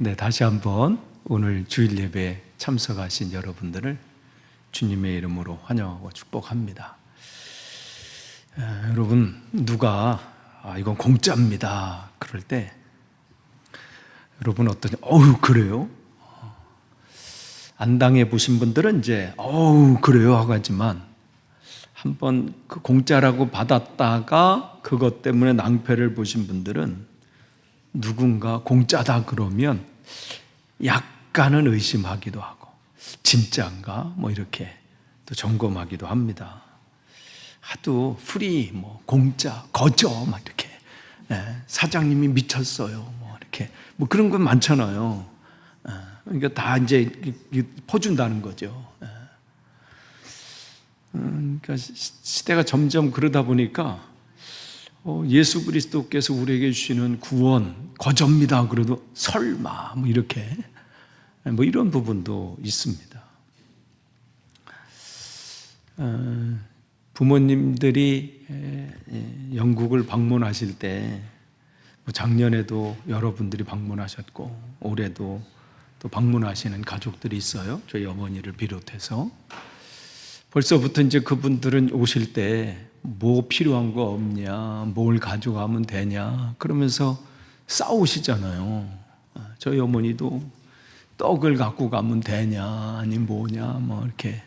네, 다시 한번 오늘 주일 예배에 참석하신 여러분들을 주님의 이름으로 환영하고 축복합니다. 여러분, 누가 이건 공짜입니다 그럴 때 여러분 어떠냐? 그래요? 안 당해 보신 분들은 이제 그래요 하고 하지만 한번 그 공짜라고 받았다가 그것 때문에 낭패를 보신 분들은 누군가 공짜다 그러면 약간은 의심하기도 하고 진짜인가 이렇게 또 점검하기도 합니다. 하도 프리 공짜 거저 이렇게 사장님이 미쳤어요 이렇게 그런 건 많잖아요. 그러니까 다 이제 퍼준다는 거죠. 그러니까 시대가 점점 그러다 보니까 예수 그리스도께서 우리에게 주시는 구원 거저입니다 그래도 설마 이렇게 이런 부분도 있습니다. 부모님들이 영국을 방문하실 때 작년에도 여러분들이 방문하셨고 올해도 또 방문하시는 가족들이 있어요. 저희 어머니를 비롯해서 벌써부터 이제 그분들은 오실 때 뭐 필요한 거 없냐, 뭘 가져가면 되냐 그러면서 싸우시잖아요. 저희 어머니도 떡을 갖고 가면 되냐 아니 뭐냐 이렇게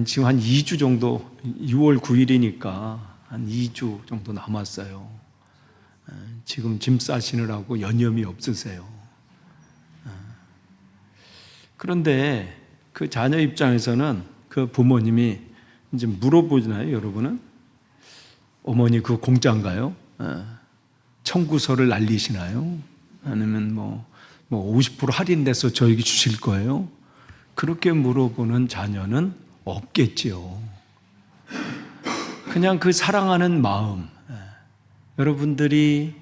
지금 한 2주 정도 6월 9일이니까 한 2주 정도 남았어요. 지금 짐 싸시느라고 여념이 없으세요. 그런데 그 자녀 입장에서는 그 부모님이 이제 물어보잖아요. 여러분은 어머니 그거 공짜인가요? 청구서를 날리시나요? 아니면 50% 할인돼서 저에게 주실 거예요? 그렇게 물어보는 자녀는 없겠지요. 그냥 그 사랑하는 마음, 여러분들이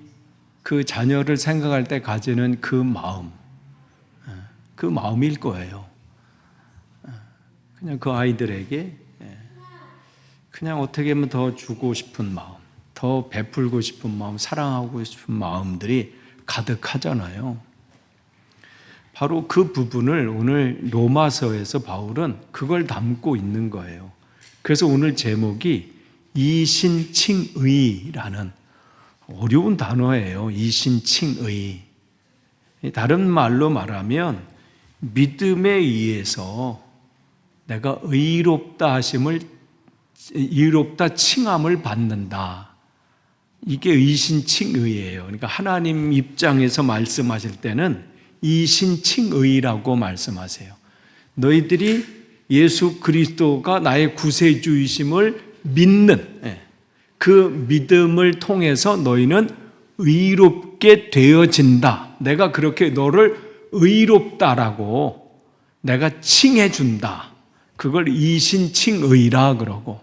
그 자녀를 생각할 때 가지는 그 마음일 거예요. 그냥 그 아이들에게 그냥 어떻게 하면 더 주고 싶은 마음, 더 베풀고 싶은 마음, 사랑하고 싶은 마음들이 가득하잖아요. 바로 그 부분을 오늘 로마서에서 바울은 그걸 담고 있는 거예요. 그래서 오늘 제목이 이신칭의라는 어려운 단어예요. 이신칭의. 다른 말로 말하면 믿음에 의해서 내가 의롭다 칭함을 받는다. 이게 의신칭의예요. 그러니까 하나님 입장에서 말씀하실 때는 이신칭의라고 말씀하세요. 너희들이 예수 그리스도가 나의 구세주이심을 믿는 그 믿음을 통해서 너희는 의롭게 되어진다. 내가 그렇게 너를 의롭다라고 내가 칭해준다. 그걸 이신칭의라 그러고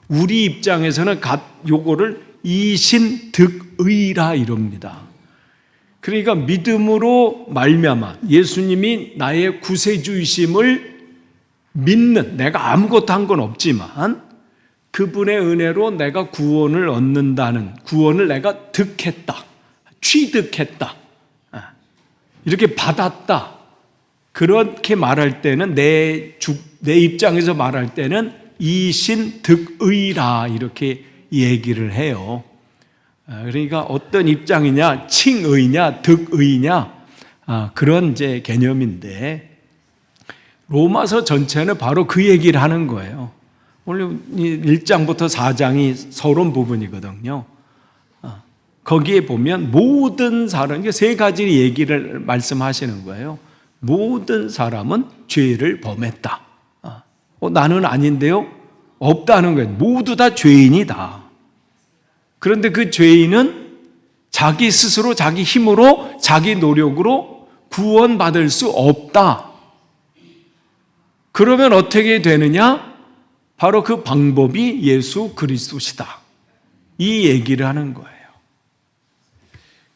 우리 입장에서는 요거를 이신득의라 이럽니다. 그러니까 믿음으로 말미암아 예수님이 나의 구세주이심을 믿는 내가 아무것도 한 건 없지만 그분의 은혜로 내가 구원을 얻는다는 구원을 내가 득했다. 취득했다. 이렇게 받았다. 그렇게 말할 때는 내 입장에서 말할 때는 이신득의라 이렇게 얘기를 해요. 그러니까 어떤 입장이냐, 칭의냐, 득의냐 그런 이제 개념인데 로마서 전체는 바로 그 얘기를 하는 거예요. 오늘 1장부터 4장이 서론 부분이거든요. 거기에 보면 모든 사람, 이게 세 가지 얘기를 말씀하시는 거예요. 모든 사람은 죄를 범했다. 나는 아닌데요? 없다는 거예요. 모두 다 죄인이다. 그런데 그 죄인은 자기 스스로 자기 힘으로 자기 노력으로 구원받을 수 없다. 그러면 어떻게 되느냐? 바로 그 방법이 예수 그리스도시다. 이 얘기를 하는 거예요.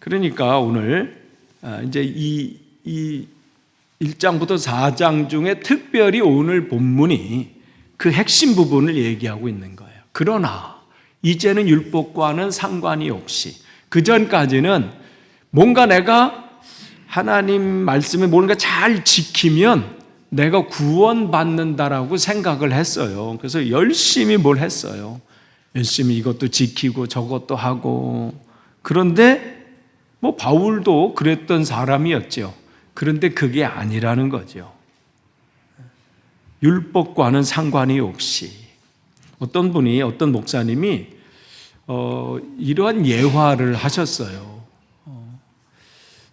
그러니까 오늘 이제 이 1장부터 4장 중에 특별히 오늘 본문이 그 핵심 부분을 얘기하고 있는 거예요. 그러나 이제는 율법과는 상관이 없이 그전까지는 뭔가 내가 하나님 말씀에 뭔가 잘 지키면 내가 구원받는다라고 생각을 했어요. 그래서 열심히 뭘 했어요. 열심히 이것도 지키고 저것도 하고. 그런데 뭐 바울도 그랬던 사람이었죠. 그런데 그게 아니라는 거죠. 율법과는 상관이 없이 어떤 분이, 어떤 목사님이 이러한 예화를 하셨어요.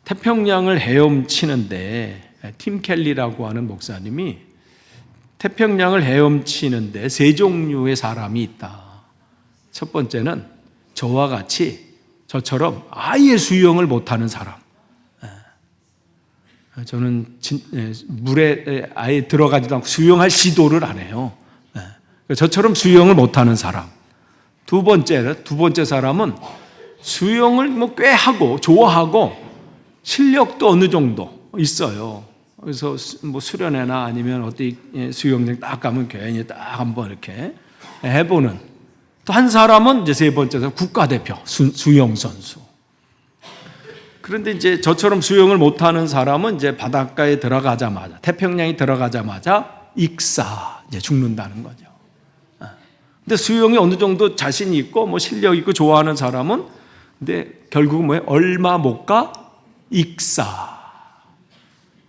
태평양을 헤엄치는데, 팀 켈리라고 하는 목사님이 태평양을 헤엄치는데 세 종류의 사람이 있다. 첫 번째는 저와 같이, 저처럼 아예 수영을 못하는 사람. 저는 물에 아예 들어가지도 않고 수영할 시도를 안 해요. 저처럼 수영을 못하는 사람. 두 번째 사람은 수영을 뭐 꽤 하고 좋아하고 실력도 어느 정도 있어요. 그래서 뭐 수련회나 아니면 어디 수영장 딱 가면 괜히 딱 한번 이렇게 해보는. 또 한 사람은 이제 세 번째서 국가대표 수영 선수. 그런데 이제 저처럼 수영을 못하는 사람은 이제 바닷가에 들어가자마자, 태평양에 들어가자마자 익사, 이제 죽는다는 거죠. 근데 수영이 어느 정도 자신이 있고 뭐 실력 있고 좋아하는 사람은 근데 결국은 뭐예요? 얼마 못 가? 익사.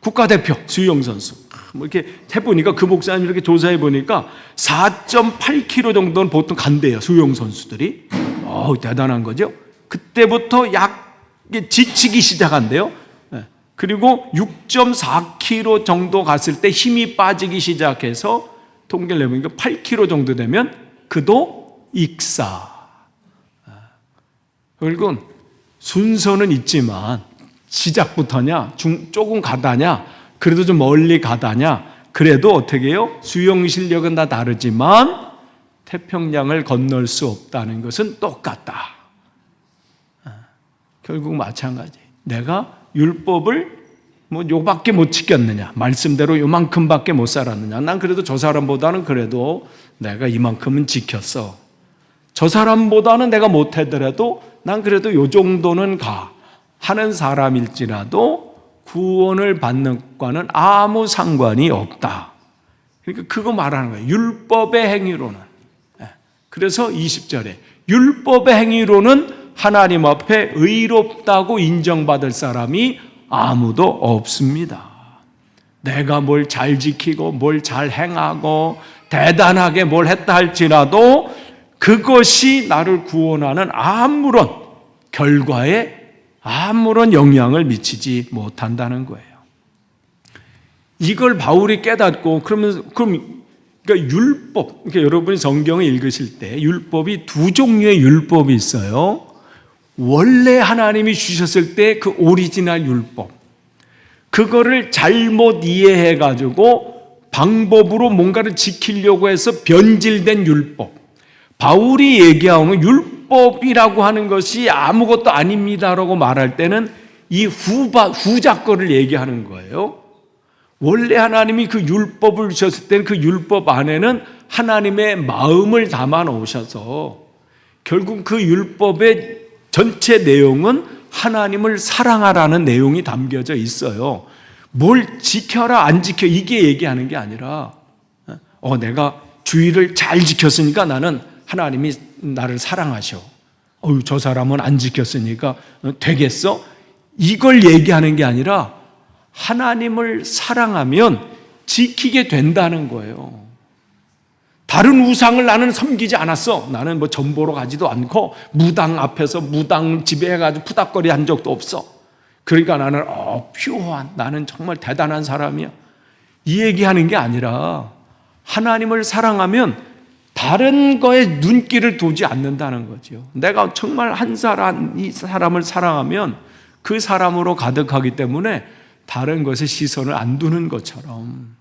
국가대표 수영 선수. 뭐 이렇게 해보니까 그 목사님 이렇게 조사해 보니까 4.8km 정도는 보통 간대요, 수영 선수들이. 대단한 거죠. 그때부터 지치기 시작한대요. 그리고 6.4km 정도 갔을 때 힘이 빠지기 시작해서 통계를 내보니까 8km 정도 되면 그도 익사. 결국은 순서는 있지만 시작부터냐, 조금 가다냐, 그래도 좀 멀리 가다냐, 그래도 어떻게 해요? 수영 실력은 다 다르지만 태평양을 건널 수 없다는 것은 똑같다. 결국 마찬가지. 내가 율법을 뭐 요밖에 못 지켰느냐, 말씀대로 요만큼밖에 못 살았느냐, 난 그래도 저 사람보다는 그래도 내가 이만큼은 지켰어. 저 사람보다는 내가 못하더라도 난 그래도 요 정도는 가 하는 사람일지라도 구원을 받는 것과는 아무 상관이 없다. 그러니까 그거 말하는 거예요. 율법의 행위로는. 그래서 20절에 율법의 행위로는 하나님 앞에 의롭다고 인정받을 사람이 아무도 없습니다. 내가 뭘 잘 지키고 뭘 잘 행하고 대단하게 뭘 했다 할지라도 그것이 나를 구원하는 아무런 결과에 아무런 영향을 미치지 못한다는 거예요. 이걸 바울이 깨닫고 그러니까 율법, 그러니까 여러분이 성경을 읽으실 때 율법이 두 종류의 율법이 있어요. 원래 하나님이 주셨을 때 그 오리지널 율법, 그거를 잘못 이해해 가지고 방법으로 뭔가를 지키려고 해서 변질된 율법. 바울이 얘기하는 율법이라고 하는 것이 아무것도 아닙니다라고 말할 때는 이 후자 거를 얘기하는 거예요. 원래 하나님이 그 율법을 주셨을 때는 그 율법 안에는 하나님의 마음을 담아 놓으셔서 결국 그 율법의 전체 내용은 하나님을 사랑하라는 내용이 담겨져 있어요. 뭘 지켜라 안 지켜 이게 얘기하는 게 아니라 내가 주의를 잘 지켰으니까 나는 하나님이 나를 사랑하셔. 저 사람은 안 지켰으니까 되겠어? 이걸 얘기하는 게 아니라 하나님을 사랑하면 지키게 된다는 거예요. 다른 우상을 나는 섬기지 않았어. 나는 뭐 점 보러 가지도 않고 무당 앞에서 무당 지배해가지고 푸닥거리 한 적도 없어. 그러니까 나는 퓨어한, 나는 정말 대단한 사람이야. 이 얘기하는 게 아니라 하나님을 사랑하면 다른 거에 눈길을 두지 않는다는 거죠. 내가 정말 이 사람을 사랑하면 그 사람으로 가득하기 때문에 다른 것에 시선을 안 두는 것처럼.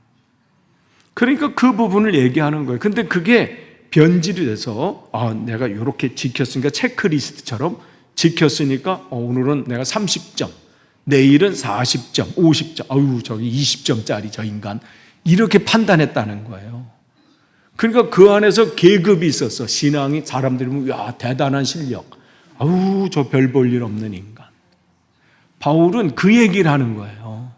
그러니까 그 부분을 얘기하는 거예요. 근데 그게 변질이 돼서 내가 이렇게 지켰으니까 체크리스트처럼 지켰으니까 오늘은 내가 30점, 내일은 40점, 50점, 저기 20점짜리 저 인간 이렇게 판단했다는 거예요. 그러니까 그 안에서 계급이 있었어. 신앙이 사람들이 보면 대단한 실력, 저 별 볼 일 없는 인간. 바울은 그 얘기를 하는 거예요.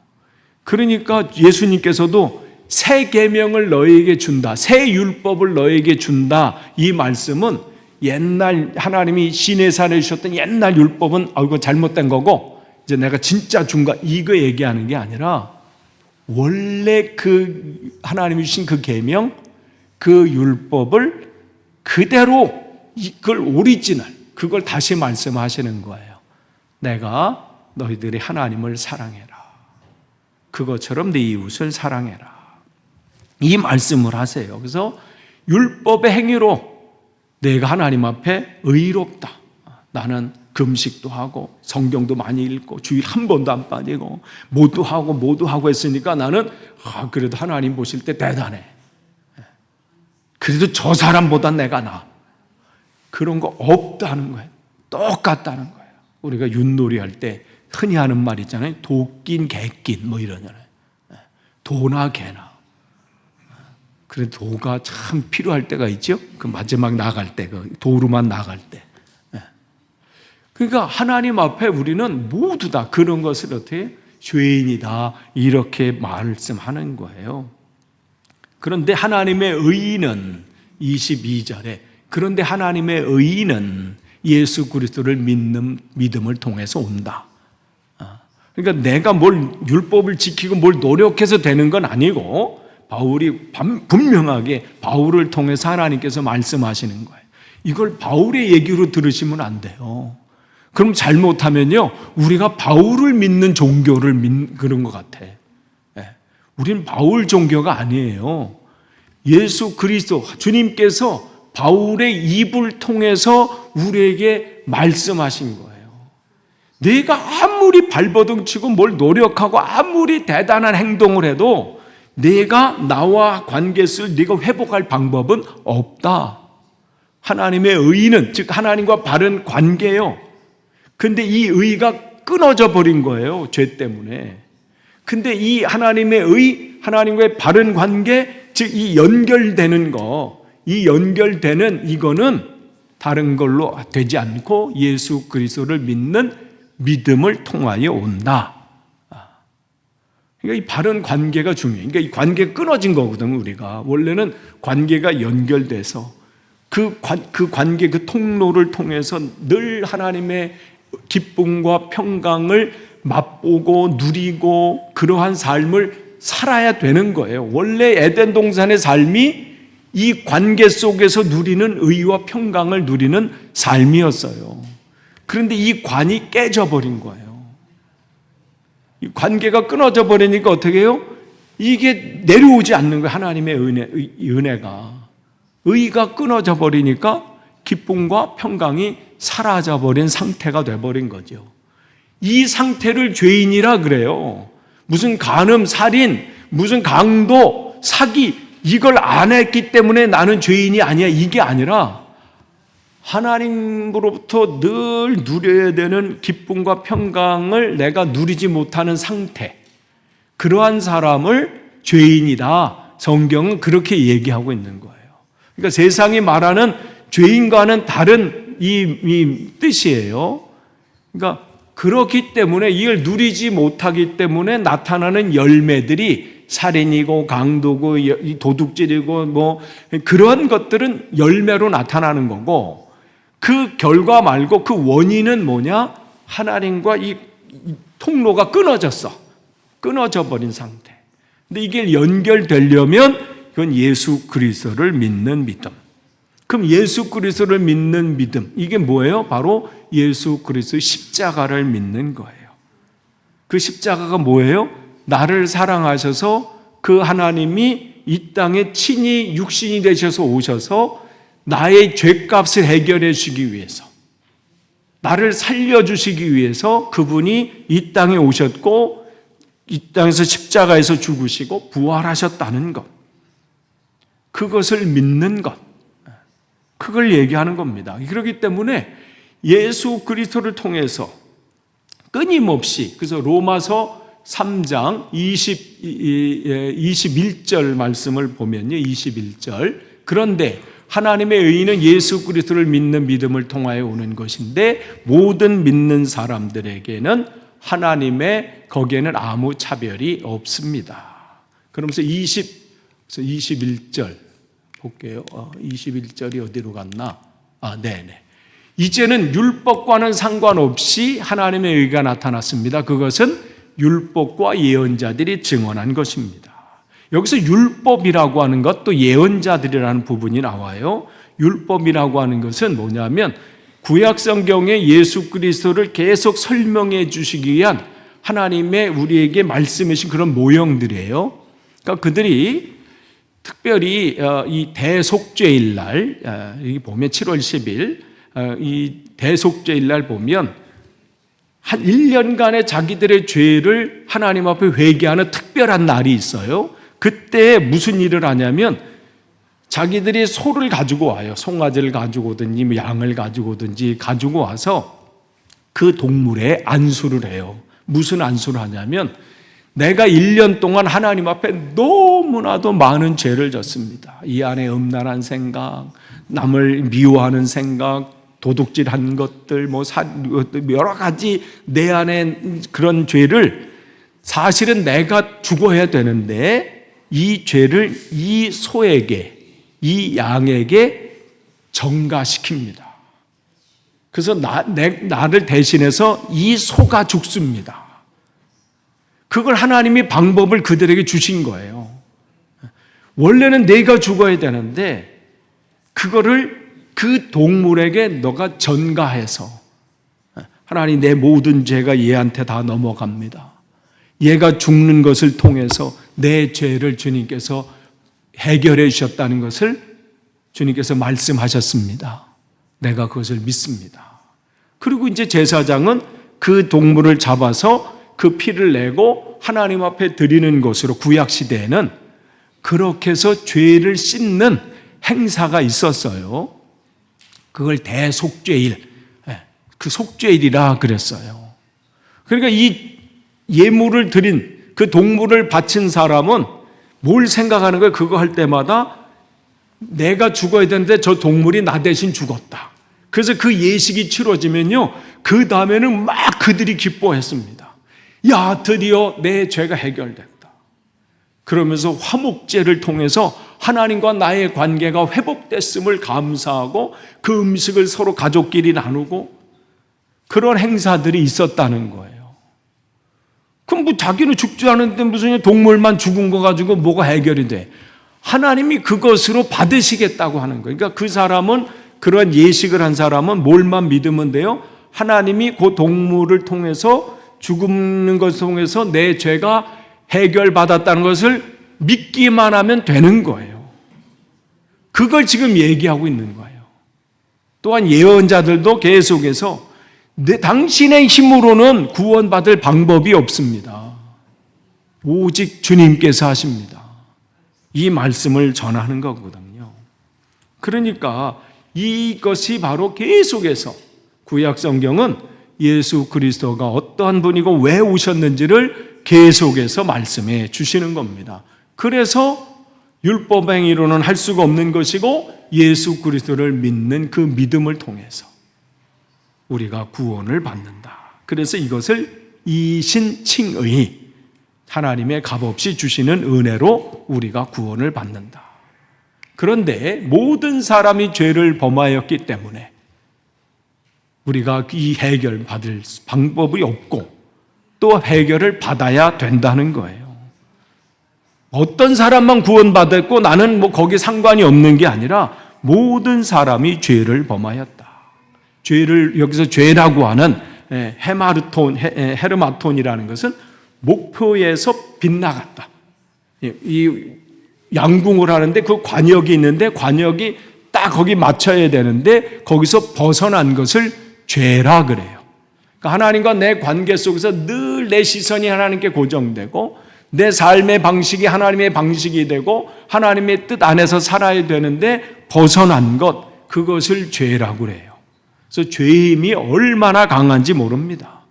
그러니까 예수님께서도 새 계명을 너에게 준다, 새 율법을 너에게 준다, 이 말씀은 옛날 하나님이 시내산에 주셨던 옛날 율법은 이거 잘못된 거고 이제 내가 진짜 준 거, 이거 얘기하는 게 아니라 원래 그 하나님이 주신 그 계명, 그 율법을 그대로, 그걸 오리지널, 그걸 다시 말씀하시는 거예요. 내가 너희들이 하나님을 사랑해라, 그것처럼 네 이웃을 사랑해라, 이 말씀을 하세요. 그래서 율법의 행위로 내가 하나님 앞에 의롭다, 나는 금식도 하고 성경도 많이 읽고 주일 한 번도 안 빠지고 모두 하고 했으니까 나는 그래도 하나님 보실 때 대단해, 그래도 저 사람보다 내가 나아, 그런 거 없다는 거예요. 똑같다는 거예요. 우리가 윷놀이 할 때 흔히 하는 말 있잖아요. 도낀 개낀 뭐 이러잖아요. 도나 개나. 그래, 도가 참 필요할 때가 있죠. 그 마지막 나갈 때, 그 도로만 나갈 때. 그러니까 하나님 앞에 우리는 모두 다 그런 것을 어떻게 죄인이다 이렇게 말씀하는 거예요. 그런데 하나님의 의의는 22절에 그런데 하나님의 의의는 예수 그리스도를 믿는 믿음을 통해서 온다. 그러니까 내가 뭘 율법을 지키고 뭘 노력해서 되는 건 아니고 바울이 분명하게 바울을 통해서 하나님께서 말씀하시는 거예요. 이걸 바울의 얘기로 들으시면 안 돼요. 그럼 잘못하면요, 우리가 바울을 믿는 종교를 그런 것 같아. 우린 바울 종교가 아니에요. 예수 그리스도 주님께서 바울의 입을 통해서 우리에게 말씀하신 거예요. 내가 아무리 발버둥 치고 뭘 노력하고 아무리 대단한 행동을 해도 내가 나와 관계를 네가 회복할 방법은 없다. 하나님의 의는 즉 하나님과 바른 관계예요. 근데 이 의가 끊어져 버린 거예요, 죄 때문에. 근데 이 하나님의 의, 하나님과의 바른 관계, 즉 이 연결되는 거, 이 연결되는 이거는 다른 걸로 되지 않고 예수 그리스도를 믿는 믿음을 통하여 온다. 그러니까 이 바른 관계가 중요해요. 그러니까 이 관계가 끊어진 거거든요, 우리가. 원래는 관계가 연결돼서 그 관계, 그 통로를 통해서 늘 하나님의 기쁨과 평강을 맛보고 누리고 그러한 삶을 살아야 되는 거예요. 원래 에덴 동산의 삶이 이 관계 속에서 누리는 의와 평강을 누리는 삶이었어요. 그런데 이 관이 깨져버린 거예요. 이 관계가 끊어져 버리니까 어떻게 해요? 이게 내려오지 않는 거예요. 하나님의 은혜가. 의가 끊어져 버리니까 기쁨과 평강이 사라져버린 상태가 돼버린 거죠. 이 상태를 죄인이라 그래요. 무슨 간음, 살인, 무슨 강도, 사기 이걸 안 했기 때문에 나는 죄인이 아니야, 이게 아니라 하나님으로부터 늘 누려야 되는 기쁨과 평강을 내가 누리지 못하는 상태, 그러한 사람을 죄인이다, 성경은 그렇게 얘기하고 있는 거예요. 그러니까 세상이 말하는 죄인과는 다른 이 뜻이에요. 그러니까 그렇기 때문에 이걸 누리지 못하기 때문에 나타나는 열매들이 살인이고 강도고 도둑질이고 뭐 그런 것들은 열매로 나타나는 거고, 그 결과 말고 그 원인은 뭐냐? 하나님과 이 통로가 끊어져 버린 상태. 근데 이게 연결되려면 그건 예수 그리스도를 믿는 믿음. 그럼 예수 그리스도를 믿는 믿음, 이게 뭐예요? 바로 예수 그리스도의 십자가를 믿는 거예요. 그 십자가가 뭐예요? 나를 사랑하셔서 그 하나님이 이 땅에 친히 육신이 되셔서 오셔서 나의 죄값을 해결해 주시기 위해서, 나를 살려주시기 위해서 그분이 이 땅에 오셨고 이 땅에서 십자가에서 죽으시고 부활하셨다는 것, 그것을 믿는 것, 그걸 얘기하는 겁니다. 그렇기 때문에 예수 그리스도를 통해서 끊임없이, 그래서 로마서 3장 21절 말씀을 보면요, 21절, 그런데 하나님의 의는 예수 그리스도를 믿는 믿음을 통하여 오는 것인데 모든 믿는 사람들에게는 하나님의 거기에는 아무 차별이 없습니다. 그러면서 21절 볼게요. 21절이 어디로 갔나? 네네. 이제는 율법과는 상관없이 하나님의 의가 나타났습니다. 그것은 율법과 예언자들이 증언한 것입니다. 여기서 율법이라고 하는 것, 또 예언자들이라는 부분이 나와요. 율법이라고 하는 것은 뭐냐면 구약 성경에 예수 그리스도를 계속 설명해 주시기 위한 하나님의 우리에게 말씀하신 그런 모형들이에요. 그러니까 그들이 특별히 이 대속죄일 날, 여기 보면 7월 10일 이 대속죄일 날 보면 한 1년간의 자기들의 죄를 하나님 앞에 회개하는 특별한 날이 있어요. 그때 무슨 일을 하냐면 자기들이 소를 가지고 와요. 송아지를 가지고 오든지 양을 가지고 오든지 가지고 와서 그 동물에 안수를 해요. 무슨 안수를 하냐면 내가 1년 동안 하나님 앞에 너무나도 많은 죄를 졌습니다. 이 안에 음란한 생각, 남을 미워하는 생각, 도둑질한 것들, 여러 가지 내 안에 그런 죄를 사실은 내가 죽어야 되는데 이 죄를 이 소에게, 이 양에게 전가시킵니다. 그래서 나를 대신해서 이 소가 죽습니다. 그걸 하나님이 방법을 그들에게 주신 거예요. 원래는 내가 죽어야 되는데 그거를 그 동물에게 너가 전가해서 하나님 내 모든 죄가 얘한테 다 넘어갑니다. 얘가 죽는 것을 통해서 내 죄를 주님께서 해결해 주셨다는 것을 주님께서 말씀하셨습니다. 내가 그것을 믿습니다. 그리고 이제 제사장은 그 동물을 잡아서 그 피를 내고 하나님 앞에 드리는 것으로 구약 시대에는 그렇게 해서 죄를 씻는 행사가 있었어요. 그걸 대속죄일, 그 속죄일이라 그랬어요. 그러니까 이 예물을 드린 그 동물을 바친 사람은 뭘 생각하는 거예요? 그거 할 때마다 내가 죽어야 되는데 저 동물이 나 대신 죽었다. 그래서 그 예식이 치러지면요, 그 다음에는 막 그들이 기뻐했습니다. 야, 드디어 내 죄가 해결됐다. 그러면서 화목제를 통해서 하나님과 나의 관계가 회복됐음을 감사하고 그 음식을 서로 가족끼리 나누고 그런 행사들이 있었다는 거예요. 그럼 뭐 자기는 죽지 않았는데 무슨 동물만 죽은 거 가지고 뭐가 해결이 돼? 하나님이 그것으로 받으시겠다고 하는 거예요. 그러니까 그 사람은, 그런 예식을 한 사람은 뭘만 믿으면 돼요? 하나님이 그 동물을 통해서, 죽는 것을 통해서 내 죄가 해결받았다는 것을 믿기만 하면 되는 거예요. 그걸 지금 얘기하고 있는 거예요. 또한 예언자들도 계속해서 당신의 힘으로는 구원받을 방법이 없습니다. 오직 주님께서 하십니다. 이 말씀을 전하는 거거든요. 그러니까 이것이 바로 계속해서 구약 성경은 예수 그리스도가 어떠한 분이고 왜 오셨는지를 계속해서 말씀해 주시는 겁니다. 그래서 율법행위로는 할 수가 없는 것이고 예수 그리스도를 믿는 그 믿음을 통해서 우리가 구원을 받는다. 그래서 이것을 이신칭의, 하나님의 값없이 주시는 은혜로 우리가 구원을 받는다. 그런데 모든 사람이 죄를 범하였기 때문에 우리가 이 해결 받을 방법이 없고 또 해결을 받아야 된다는 거예요. 어떤 사람만 구원받았고 나는 뭐 거기 상관이 없는 게 아니라 모든 사람이 죄를 범하였다. 죄를 여기서 죄라고 하는 헤르마톤이라는 것은 목표에서 빗나갔다. 이 양궁을 하는데 그 관역이 있는데 관역이 딱 거기 맞춰야 되는데 거기서 벗어난 것을 죄라 그래요. 그러니까 하나님과 내 관계 속에서 늘 내 시선이 하나님께 고정되고 내 삶의 방식이 하나님의 방식이 되고 하나님의 뜻 안에서 살아야 되는데 벗어난 것, 그것을 죄라고 그래요. 그래서 죄의 힘이 얼마나 강한지 모릅니다.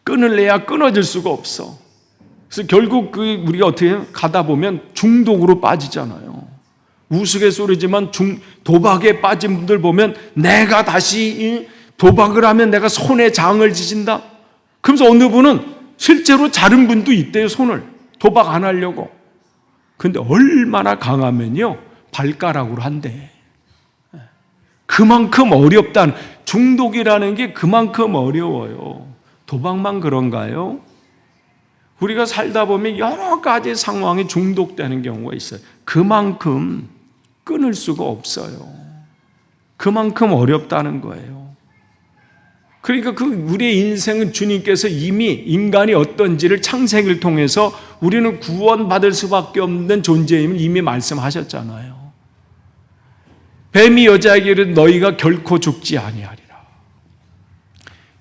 끊을래야 끊어질 수가 없어. 그래서 결국 우리가 어떻게 가다 보면 중독으로 빠지잖아요. 우스갯소리지만 도박에 빠진 분들 보면 내가 다시 도박을 하면 내가 손에 장을 지진다. 그러면서 어느 분은 실제로 자른 분도 있대요, 손을. 도박 안 하려고. 근데 얼마나 강하면요, 발가락으로 한대. 그만큼 어렵다는, 중독이라는 게 그만큼 어려워요. 도박만 그런가요? 우리가 살다 보면 여러 가지 상황에 중독되는 경우가 있어요. 그만큼 끊을 수가 없어요. 그만큼 어렵다는 거예요. 그러니까 우리의 인생은 주님께서 이미 인간이 어떤지를 창세기를 통해서 우리는 구원받을 수밖에 없는 존재임을 이미 말씀하셨잖아요. 뱀이 여자에게 이르되 너희가 결코 죽지 아니하리라.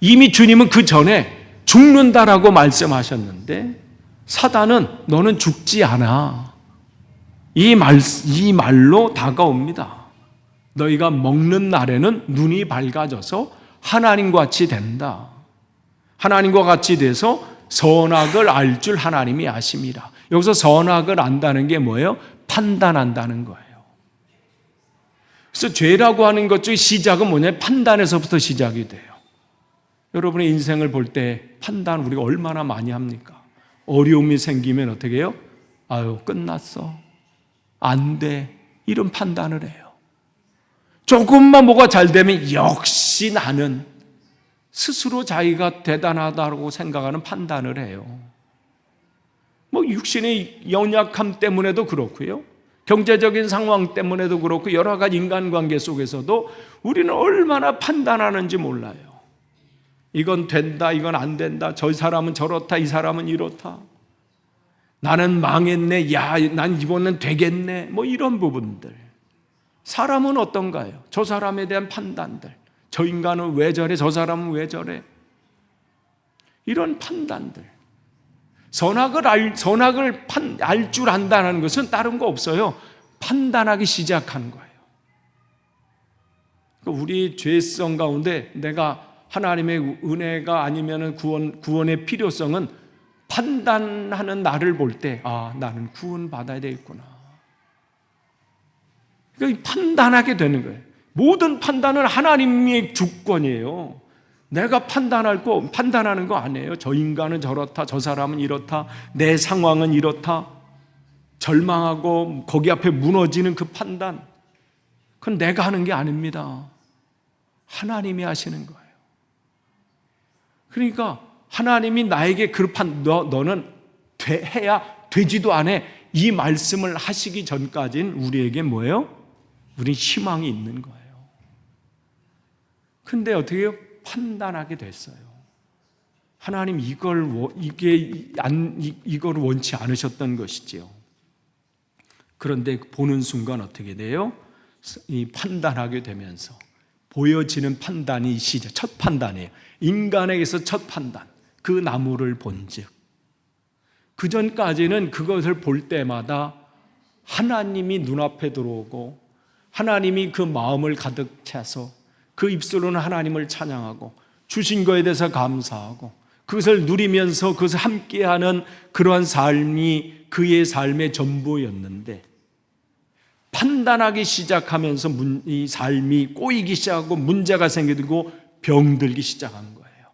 이미 주님은 그 전에 죽는다라고 말씀하셨는데 사단은 너는 죽지 않아. 이 말로 다가옵니다. 너희가 먹는 날에는 눈이 밝아져서 하나님과 같이 된다. 하나님과 같이 돼서 선악을 알 줄 하나님이 아심이라. 여기서 선악을 안다는 게 뭐예요? 판단한다는 거예요. 그래서 죄라고 하는 것 중에 시작은 뭐냐면 판단에서부터 시작이 돼요. 여러분의 인생을 볼 때 판단 우리가 얼마나 많이 합니까? 어려움이 생기면 어떻게 해요? 아유, 끝났어. 안 돼. 이런 판단을 해요. 조금만 뭐가 잘 되면 역시 나는 스스로 자기가 대단하다고 생각하는 판단을 해요. 뭐 육신의 연약함 때문에도 그렇고요. 경제적인 상황 때문에도 그렇고 여러 가지 인간관계 속에서도 우리는 얼마나 판단하는지 몰라요. 이건 된다, 이건 안 된다. 저 사람은 저렇다, 이 사람은 이렇다. 나는 망했네, 야, 난 이번엔 되겠네. 뭐 이런 부분들. 사람은 어떤가요? 저 사람에 대한 판단들. 저 인간은 왜 저래? 저 사람은 왜 저래? 이런 판단들. 선악을 알 줄 안다는 것은 다른 거 없어요. 판단하기 시작하는 거예요. 우리 죄성 가운데 내가 하나님의 은혜가 아니면 구원의 필요성은 판단하는 나를 볼 때, 아, 나는 구원받아야 되겠구나. 그러니까 판단하게 되는 거예요. 모든 판단은 하나님의 주권이에요. 내가 판단하는 거 아니에요. 저 인간은 저렇다, 저 사람은 이렇다, 내 상황은 이렇다. 절망하고 거기 앞에 무너지는 그 판단, 그건 내가 하는 게 아닙니다. 하나님이 하시는 거예요. 그러니까 하나님이 나에게 너는 해야 되지도 않아. 이 말씀을 하시기 전까지는 우리에게 뭐예요? 우린 희망이 있는 거예요. 근데 어떻게 해요? 판단하게 됐어요. 하나님 이걸 원치 않으셨던 것이지요. 그런데 보는 순간 어떻게 돼요? 이 판단하게 되면서 보여지는 판단이 첫 판단이에요. 인간에게서 첫 판단. 그 나무를 본즉. 그 전까지는 그것을 볼 때마다 하나님이 눈앞에 들어오고 하나님이 그 마음을 가득 차서 그 입술로는 하나님을 찬양하고 주신 것에 대해서 감사하고 그것을 누리면서 그것을 함께하는 그러한 삶이 그의 삶의 전부였는데 판단하기 시작하면서 이 삶이 꼬이기 시작하고 문제가 생기고 병들기 시작한 거예요.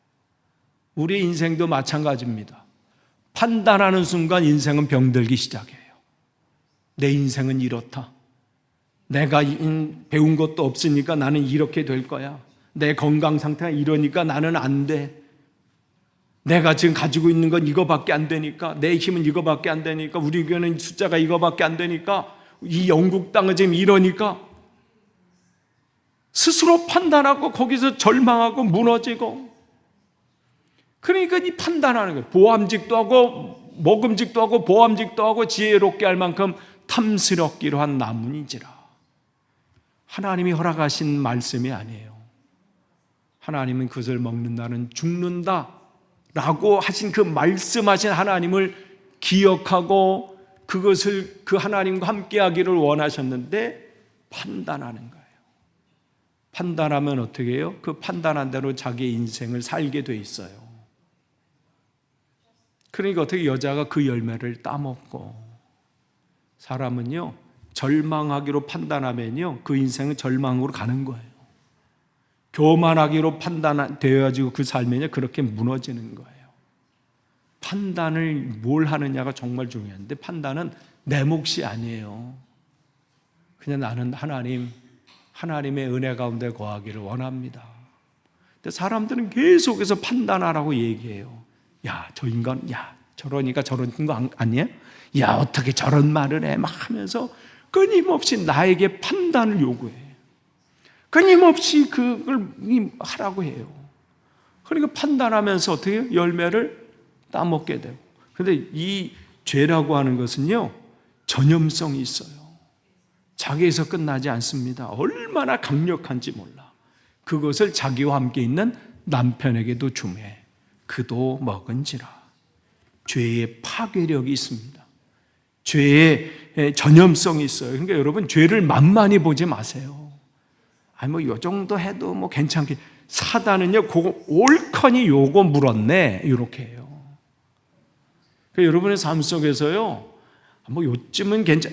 우리의 인생도 마찬가지입니다. 판단하는 순간 인생은 병들기 시작해요. 내 인생은 이렇다. 내가 배운 것도 없으니까 나는 이렇게 될 거야. 내 건강 상태가 이러니까 나는 안 돼. 내가 지금 가지고 있는 건 이거밖에 안 되니까, 내 힘은 이거밖에 안 되니까, 우리 교회는 숫자가 이거밖에 안 되니까, 이 영국 땅은 지금 이러니까 스스로 판단하고 거기서 절망하고 무너지고. 그러니까 이 판단하는 거예요. 보암직도 하고 먹음직도 하고 보암직도 하고 지혜롭게 할 만큼 탐스럽기로 한 나무니지라. 하나님이 허락하신 말씀이 아니에요. 하나님은 그것을 먹는 날은 죽는다 라고 하신 그 말씀하신 하나님을 기억하고 그것을 그 하나님과 함께 하기를 원하셨는데 판단하는 거예요. 판단하면 어떻게 해요? 그 판단한 대로 자기의 인생을 살게 돼 있어요. 그러니까 어떻게 여자가 그 열매를 따먹고, 사람은요 절망하기로 판단하면요 그 인생은 절망으로 가는 거예요. 교만하기로 판단되어가지고 그 삶이 그렇게 무너지는 거예요. 판단을 뭘 하느냐가 정말 중요한데 판단은 내 몫이 아니에요. 그냥 나는 하나님의 은혜 가운데 거하기를 원합니다. 근데 사람들은 계속해서 판단하라고 얘기해요. 야, 저 인간, 야, 저러니까 저런 거 아니야? 야, 어떻게 저런 말을 해? 막 하면서 끊임없이 나에게 판단을 요구해. 끊임없이 그걸 하라고 해요. 그러니까 판단하면서 어떻게 해요? 열매를 따먹게 되고. 그런데 이 죄라고 하는 것은요, 전염성이 있어요. 자기에서 끝나지 않습니다. 얼마나 강력한지 몰라. 그것을 자기와 함께 있는 남편에게도 주매 그도 먹은지라. 죄의 파괴력이 있습니다. 죄의 전염성이 있어요. 그러니까 여러분 죄를 만만히 보지 마세요. 아니 뭐 요 정도 해도 뭐 괜찮게. 사단은요 그거 옳거니 요거 물었네 이렇게 해요. 그러니까 여러분의 삶 속에서요 뭐 요쯤은 괜찮.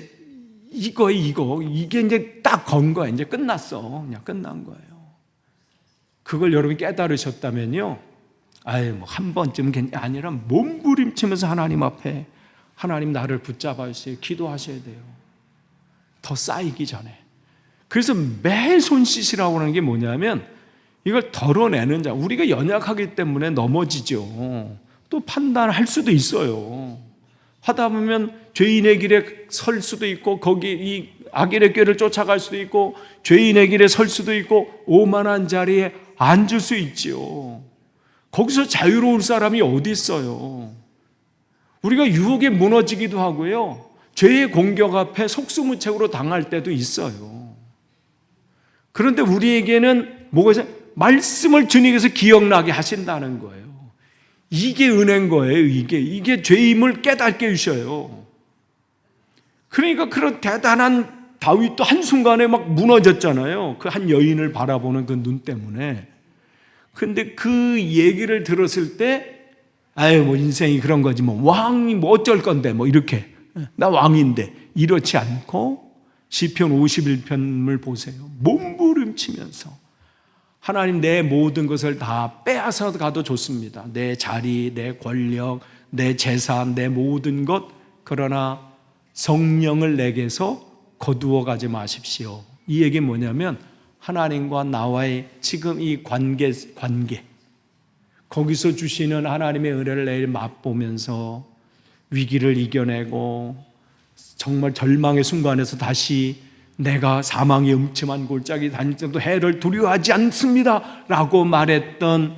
이게 이제 딱 건 거야. 이제 끝났어. 그냥 끝난 거예요. 그걸 여러분이 깨달으셨다면요, 아예 뭐 한 번쯤은 아니라 몸부림치면서 하나님 앞에 하나님 나를 붙잡아 주세요. 기도하셔야 돼요. 더 쌓이기 전에. 그래서 매일 손 씻으라고 하는 게 뭐냐면 이걸 덜어내는 자. 우리가 연약하기 때문에 넘어지죠. 또 판단할 수도 있어요. 하다 보면 죄인의 길에 설 수도 있고 거기 이 악인의 꾀를 쫓아갈 수도 있고 죄인의 길에 설 수도 있고 오만한 자리에 앉을 수 있지요. 거기서 자유로울 사람이 어디 있어요? 우리가 유혹에 무너지기도 하고요. 죄의 공격 앞에 속수무책으로 당할 때도 있어요. 그런데 우리에게는 뭐가 있어요? 말씀을 주님께서 기억나게 하신다는 거예요. 이게 은혜인 거예요. 이게 죄임을 깨닫게 해주셔요. 그러니까 그런 대단한 다윗도 한순간에 막 무너졌잖아요. 그 한 여인을 바라보는 그 눈 때문에. 근데 그 얘기를 들었을 때 아유 뭐 인생이 그런 거지 뭐 왕이 뭐 어쩔 건데 뭐 이렇게 나 왕인데 이렇지 않고 시편 51편을 보세요. 몸부림치면서 하나님 내 모든 것을 다 빼앗아 가도 좋습니다. 내 자리, 내 권력, 내 재산, 내 모든 것. 그러나 성령을 내게서 거두어 가지 마십시오. 이 얘기는 뭐냐면 하나님과 나와의 지금 이 관계 거기서 주시는 하나님의 은혜를 내일 맛보면서 위기를 이겨내고 정말 절망의 순간에서 다시 내가 사망의 음침한 골짜기 다닐 때도 해를 두려워하지 않습니다 라고 말했던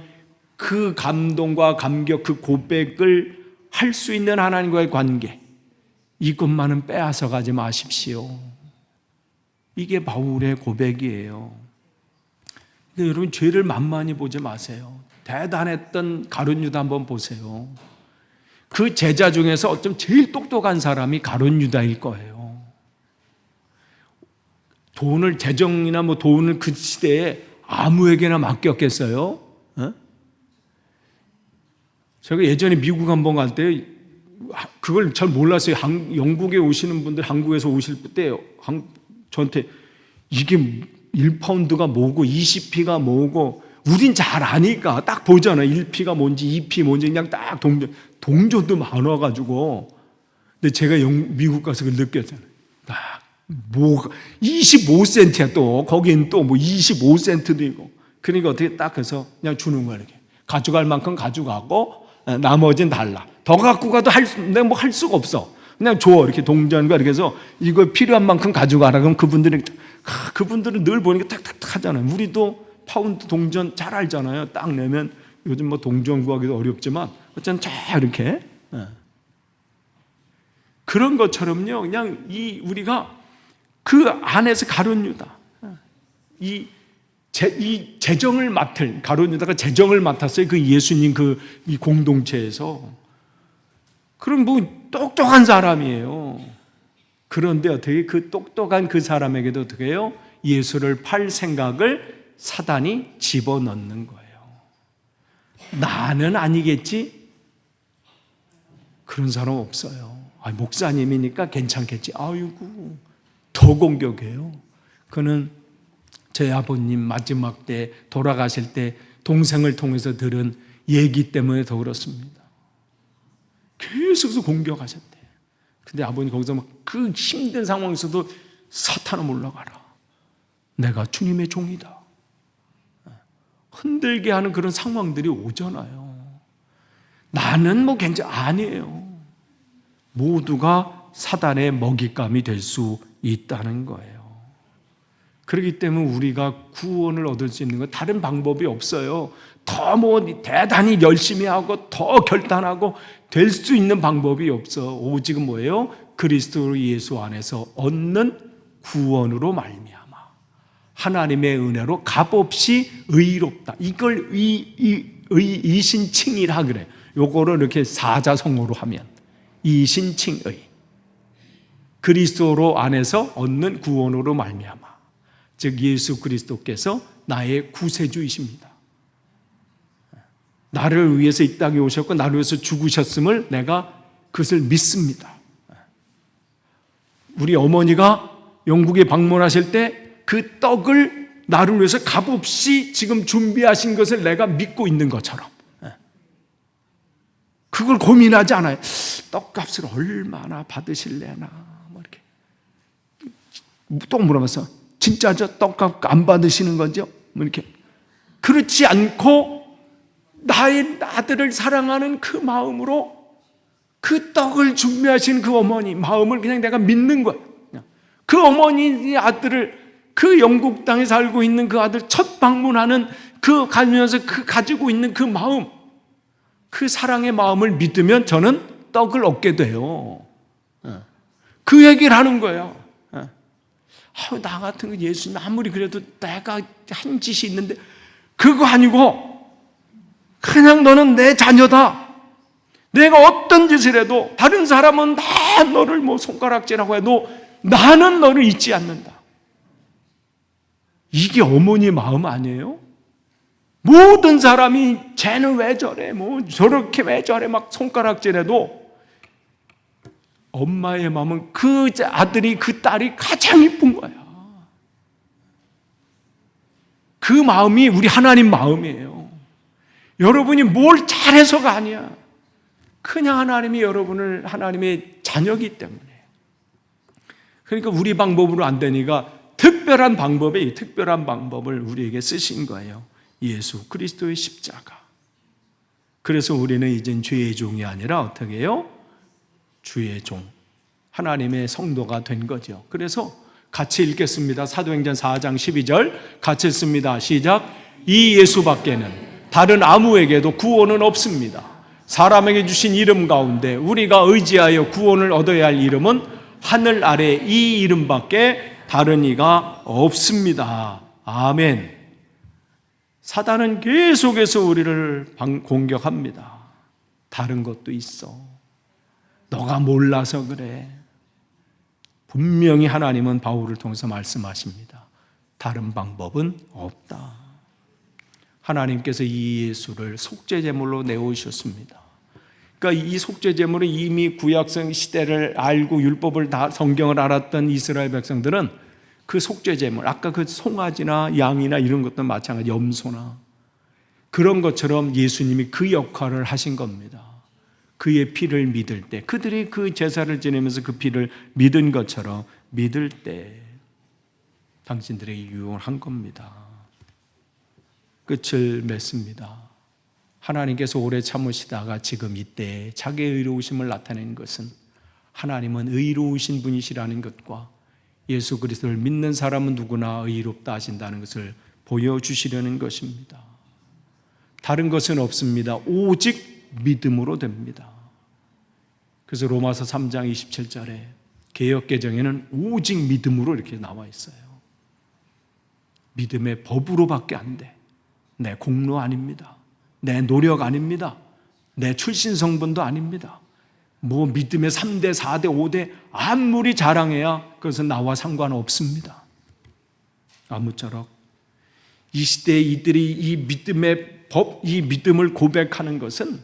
그 감동과 감격, 그 고백을 할 수 있는 하나님과의 관계, 이것만은 빼앗아 가지 마십시오. 이게 바울의 고백이에요. 그러니까 여러분 죄를 만만히 보지 마세요. 대단했던 가룟 유다 한번 보세요. 그 제자 중에서 어쩜 제일 똑똑한 사람이 가룟 유다일 거예요. 돈을 재정이나 뭐 돈을 그 시대에 아무에게나 맡겼겠어요? 제가 예전에 미국 한번 갈 때 그걸 잘 몰랐어요. 영국에 오시는 분들 한국에서 오실 때 저한테 이게 1파운드가 뭐고 20p가 뭐고 우린 잘 아니까 딱 보잖아요. 1p가 뭔지 2p 뭔지 그냥 딱 동전도 많아가지고. 근데 제가 미국 가서 그걸 느꼈잖아요. 딱 뭐가 25센트야 또 거긴 또 뭐 25센트도 있고. 그러니까 어떻게 딱 해서 그냥 주는 거야 이렇게. 가져갈 만큼 가져가고 나머지는 달라. 더 갖고 가도 내가 뭐 할 수가 없어. 그냥 줘 이렇게 동전과 이렇게 해서 이거 필요한 만큼 가져가라. 그럼 그분들은 늘 보니까 탁탁탁 하잖아요. 우리도 파운드 동전 잘 알잖아요. 딱 내면 요즘 뭐 동전 구하기도 어렵지만 어쨌든 쫙 이렇게 그런 것처럼요. 그냥 우리가 그 안에서 가룟 유다 이 재정을 맡을 가룟 유다가 재정을 맡았어요. 그 예수님 이 공동체에서. 그럼 뭐 똑똑한 사람이에요. 그런데 어떻게 그 똑똑한 그 사람에게도 어떻게 해요? 예수를 팔 생각을 사단이 집어넣는 거예요. 나는 아니겠지? 그런 사람 없어요. 목사님이니까 괜찮겠지. 아이고 더 공격해요. 그는 저희 아버님 마지막 때 돌아가실 때 동생을 통해서 들은 얘기 때문에 더 그렇습니다. 계속해서 공격하셨대. 근데 아버님 거기서 막 그 힘든 상황에서도 사탄아 물러가라. 내가 주님의 종이다. 흔들게 하는 그런 상황들이 오잖아요. 나는 뭐 아니에요. 모두가 사단의 먹잇감이 될 수 있다는 거예요. 그렇기 때문에 우리가 구원을 얻을 수 있는 건 다른 방법이 없어요. 더 대단히 열심히 하고 더 결단하고 될 수 있는 방법이 없어. 오직은 뭐예요? 그리스도 예수 안에서 얻는 구원으로 말미암아 하나님의 은혜로 값없이 의롭다. 이걸 이신칭이라 그래. 요거를 이렇게 사자성어로 하면 이신칭의, 그리스도로 안에서 얻는 구원으로 말미암아, 즉 예수 그리스도께서 나의 구세주이십니다. 나를 위해서 이 땅에 오셨고 나를 위해서 죽으셨음을 내가 그것을 믿습니다. 우리 어머니가 영국에 방문하실 때 그 떡을 나를 위해서 값없이 지금 준비하신 것을 내가 믿고 있는 것처럼 그걸 고민하지 않아요. 떡값을 얼마나 받으실래나 뭐 이렇게 또 물어봤어. 진짜 저 떡값 안 받으시는 거죠? 뭐 이렇게. 그렇지 않고 나의 아들을 사랑하는 그 마음으로 그 떡을 준비하신 그 어머니 마음을 그냥 내가 믿는 거예요. 그 어머니의 아들을, 그 영국 땅에 살고 있는 그 아들 첫 방문하는 그 가면서 그 가지고 있는 그 마음, 그 사랑의 마음을 믿으면 저는 떡을 얻게 돼요. 그 얘기를 하는 거예요. 나 같은 거 예수님 아무리 그래도 내가 한 짓이 있는데 그거 아니고 그냥 너는 내 자녀다. 내가 어떤 짓을 해도 다른 사람은 다 너를 뭐 손가락질하고 해도 나는 너를 잊지 않는다. 이게 어머니의 마음 아니에요? 모든 사람이 쟤는 왜 저래? 뭐 저렇게 왜 저래? 막 손가락질해도 엄마의 마음은 그 아들이 그 딸이 가장 이쁜 거야. 그 마음이 우리 하나님 마음이에요. 여러분이 뭘 잘해서가 아니야. 그냥 하나님이 여러분을 하나님의 자녀이기 때문에. 그러니까 우리 방법으로 안 되니까 특별한 방법을 우리에게 쓰신 거예요. 예수 그리스도의 십자가. 그래서 우리는 이젠 죄의 종이 아니라 어떻게 해요? 주의 종, 하나님의 성도가 된 거죠. 그래서 같이 읽겠습니다. 사도행전 4장 12절 같이 읽습니다. 시작. 이 예수밖에는 다른 아무에게도 구원은 없습니다. 사람에게 주신 이름 가운데 우리가 의지하여 구원을 얻어야 할 이름은 하늘 아래 이 이름밖에 다른 이가 없습니다. 아멘. 사단은 계속해서 우리를 공격합니다. 다른 것도 있어. 너가 몰라서 그래. 분명히 하나님은 바울을 통해서 말씀하십니다. 다른 방법은 없다. 하나님께서 이 예수를 속죄제물로 내오셨습니다. 그러니까 이 속죄제물은 이미 구약성 시대를 알고 율법을 다 성경을 알았던 이스라엘 백성들은 그 속죄제물, 아까 그 송아지나 양이나 이런 것도 마찬가지, 염소나 그런 것처럼 예수님이 그 역할을 하신 겁니다. 그의 피를 믿을 때, 그들이 그 제사를 지내면서 그 피를 믿은 것처럼 믿을 때 당신들에게 유용한 겁니다. 끝을 맺습니다. 하나님께서 오래 참으시다가 지금 이때 자기의 의로우심을 나타내는 것은 하나님은 의로우신 분이시라는 것과 예수 그리스도를 믿는 사람은 누구나 의롭다 하신다는 것을 보여주시려는 것입니다. 다른 것은 없습니다. 오직 믿음으로 됩니다. 그래서 로마서 3장 27절에 개역개정에는 오직 믿음으로 이렇게 나와 있어요. 믿음의 법으로밖에 안 돼. 내 공로 아닙니다. 내 노력 아닙니다. 내 출신 성분도 아닙니다. 뭐 믿음의 3대, 4대, 5대 아무리 자랑해야 그것은 나와 상관없습니다. 아무쪼록 이 시대에 이들이 이 믿음의 법, 이 믿음을 고백하는 것은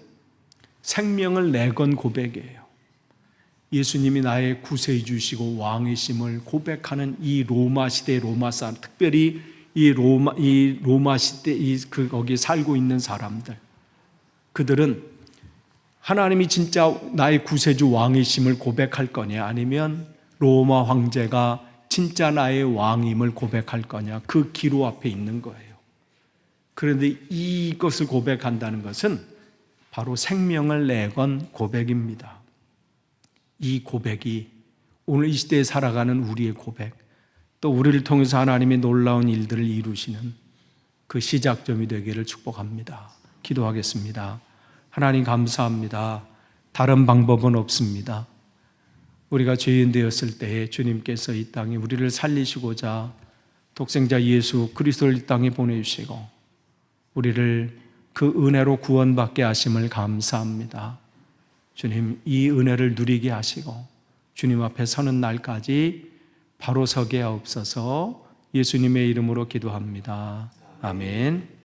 생명을 내건 고백이에요. 예수님이 나의 구세주시고 왕이심을 고백하는 이 로마 시대 로마 사람, 특별히 이 로마 시대 거기 살고 있는 사람들, 그들은 하나님이 진짜 나의 구세주 왕이심을 고백할 거냐, 아니면 로마 황제가 진짜 나의 왕임을 고백할 거냐, 그 기로 앞에 있는 거예요. 그런데 이것을 고백한다는 것은 바로 생명을 내건 고백입니다. 이 고백이 오늘 이 시대에 살아가는 우리의 고백, 또 우리를 통해서 하나님의 놀라운 일들을 이루시는 그 시작점이 되기를 축복합니다. 기도하겠습니다. 하나님 감사합니다. 다른 방법은 없습니다. 우리가 죄인 되었을 때에 주님께서 이 땅에 우리를 살리시고자 독생자 예수 그리스도를 이 땅에 보내주시고 우리를 그 은혜로 구원받게 하심을 감사합니다. 주님, 이 은혜를 누리게 하시고 주님 앞에 서는 날까지 바로 서게 하옵소서. 예수님의 이름으로 기도합니다. 아멘.